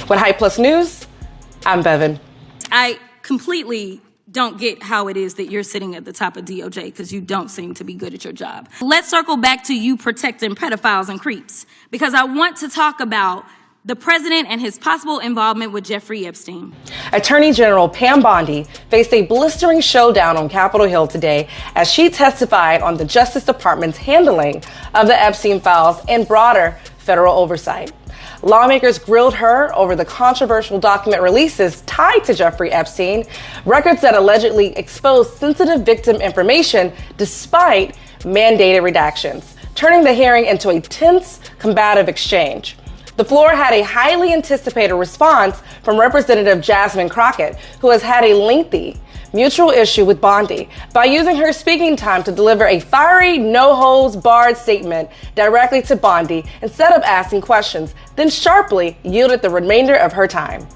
With Hype Plus News, I'm Bevan. I completely don't get how it is that you're sitting at the top of DOJ because you don't seem to be good at your job. Let's circle back to you protecting pedophiles and creeps, because I want to talk about the president and his possible involvement with Jeffrey Epstein. Attorney General Pam Bondi faced a blistering showdown on Capitol Hill today as she testified on the Justice Department's handling of the Epstein files and broader federal oversight. Lawmakers grilled her over the controversial document releases tied to Jeffrey Epstein, records that allegedly exposed sensitive victim information despite mandated redactions, turning the hearing into a tense, combative exchange. The floor had a highly anticipated response from Representative Jasmine Crockett, who has had a lengthy mutual issue with Bondi, by using her speaking time to deliver a fiery, no-holds-barred statement directly to Bondi instead of asking questions, then sharply yielded the remainder of her time.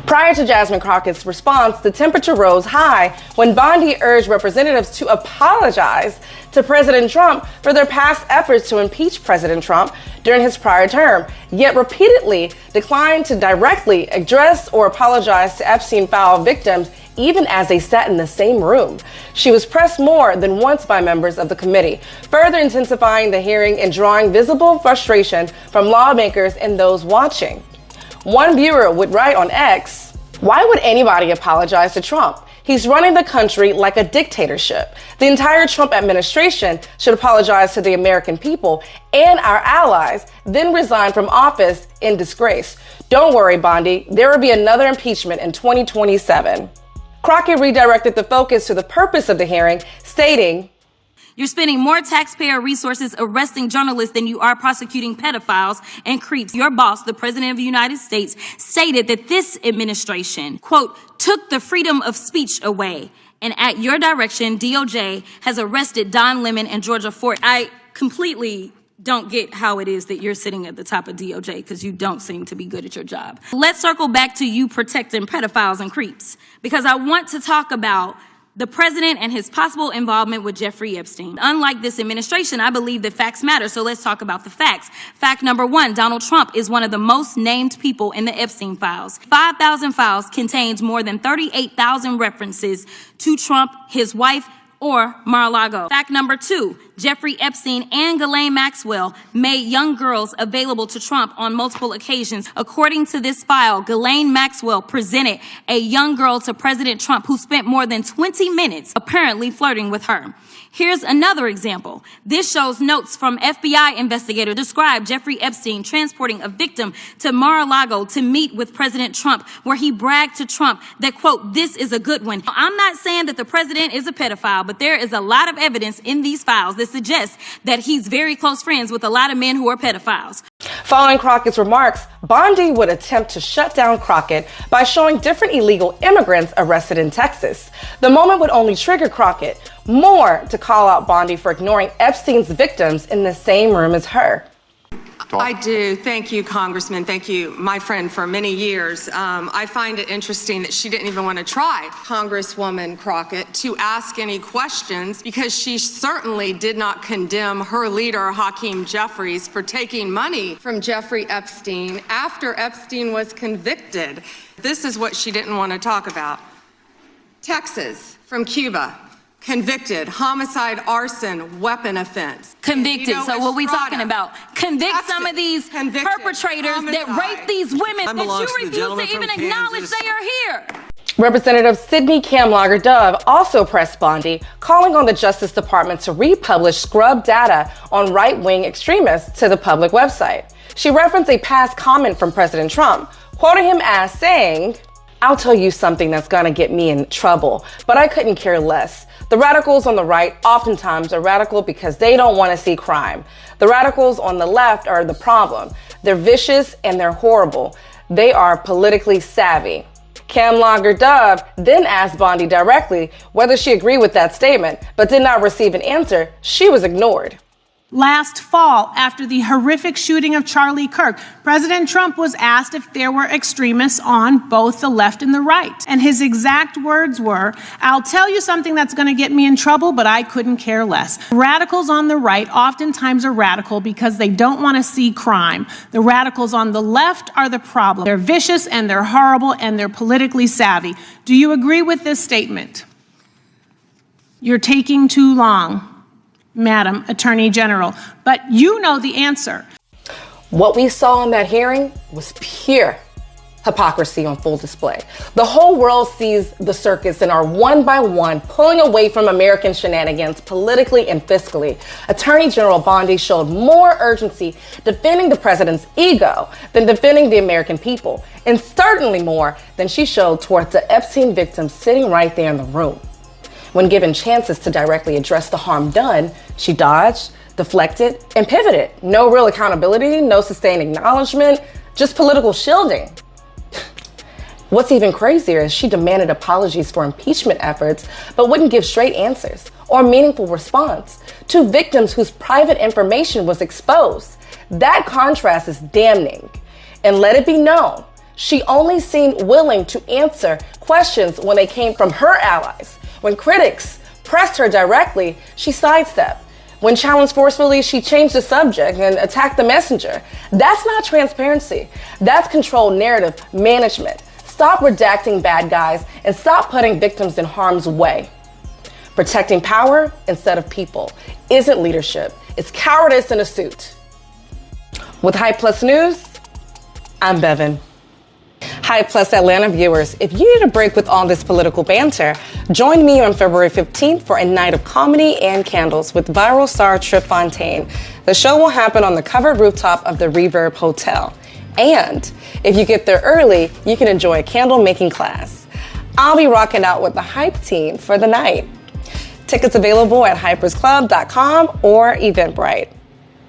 Prior to Jasmine Crockett's response, the temperature rose high when Bondi urged representatives to apologize to President Trump for their past efforts to impeach President Trump during his prior term, yet repeatedly declined to directly address or apologize to Epstein file victims even as they sat in the same room. She was pressed more than once by members of the committee, further intensifying the hearing and drawing visible frustration from lawmakers and those watching. One viewer would write on X, "Why would anybody apologize to Trump? He's running the country like a dictatorship. The entire Trump administration should apologize to the American people and our allies, then resign from office in disgrace. Don't worry, Bondi, there will be another impeachment in 2027. Crockett redirected the focus to the purpose of the hearing, stating, "You're spending more taxpayer resources arresting journalists than you are prosecuting pedophiles and creeps. Your boss, the President of the United States, stated that this administration, quote, took the freedom of speech away. And at your direction, DOJ has arrested Don Lemon and Georgia Ford." I completely don't get how it is that you're sitting at the top of DOJ because you don't seem to be good at your job. Let's circle back to you protecting pedophiles and creeps, because I want to talk about the president and his possible involvement with Jeffrey Epstein. Unlike this administration, I believe that facts matter, so let's talk about the facts. Fact number one, Donald Trump is one of the most named people in the Epstein files. 5,000 files contains more than 38,000 references to Trump, his wife, or Mar-a-Lago. Fact number two, Jeffrey Epstein and Ghislaine Maxwell made young girls available to Trump on multiple occasions. According to this file, Ghislaine Maxwell presented a young girl to President Trump who spent more than 20 minutes apparently flirting with her. Here's another example. This shows notes from FBI investigators describe Jeffrey Epstein transporting a victim to Mar-a-Lago to meet with President Trump, where he bragged to Trump that, quote, "This is a good one." I'm not saying that the president is a pedophile, but there is a lot of evidence in these files that suggests that he's very close friends with a lot of men who are pedophiles. Following Crockett's remarks, Bondi would attempt to shut down Crockett by showing different illegal immigrants arrested in Texas. The moment would only trigger Crockett more to call out Bondi for ignoring Epstein's victims in the same room as her. I do. Thank you, Congressman. Thank you, my friend, for many years. I find it interesting that she didn't even want to try, Congresswoman Crockett, to ask any questions, because she certainly did not condemn her leader, Hakeem Jeffries, for taking money from Jeffrey Epstein after Epstein was convicted. This is what she didn't want to talk about. Texas, from Cuba. Convicted, homicide, arson, weapon offense. Convicted. So what we talking about? Convict some of these perpetrators that rape these women that you refuse to even acknowledge they are here. Representative Sidney Kamlager Dove also pressed Bondi, calling on the Justice Department to republish scrub data on right-wing extremists to the public website. She referenced a past comment from President Trump, quoting him as saying, "I'll tell you something that's gonna get me in trouble, but I couldn't care less. The radicals on the right oftentimes are radical because they don't want to see crime. The radicals on the left are the problem. They're vicious and they're horrible. They are politically savvy." Kamlager Dove then asked Bondi directly whether she agreed with that statement, but did not receive an answer. She was ignored. Last fall, after the horrific shooting of Charlie Kirk, President Trump was asked if there were extremists on both the left and the right. And his exact words were, "I'll tell you something that's going to get me in trouble, but I couldn't care less." Radicals on the right oftentimes are radical because they don't want to see crime. The radicals on the left are the problem. They're vicious and they're horrible and they're politically savvy. Do you agree with this statement? You're taking too long, Madam Attorney General, but you know the answer. What we saw in that hearing was pure hypocrisy on full display. The whole world sees the circus and are one by one pulling away from American shenanigans politically and fiscally. Attorney General Bondi showed more urgency defending the president's ego than defending the American people, and certainly more than she showed towards the Epstein victims sitting right there in the room. When given chances to directly address the harm done, she dodged, deflected, and pivoted. No real accountability, no sustained acknowledgement, just political shielding. What's even crazier is she demanded apologies for impeachment efforts, but wouldn't give straight answers or meaningful response to victims whose private information was exposed. That contrast is damning. And let it be known, she only seemed willing to answer questions when they came from her allies. When critics pressed her directly, she sidestepped. When challenged forcefully, she changed the subject and attacked the messenger. That's not transparency. That's controlled narrative management. Stop redacting bad guys and stop putting victims in harm's way. Protecting power instead of people isn't leadership. It's cowardice in a suit. With Hype Plus News, I'm Bevan. Hype Plus Atlanta viewers, if you need a break with all this political banter, join me on February 15th for a night of comedy and candles with viral star Trip Fontaine. The show will happen on the covered rooftop of the Reverb Hotel. And if you get there early, you can enjoy a candle making class. I'll be rocking out with the Hype team for the night. Tickets available at hypersclub.com or Eventbrite.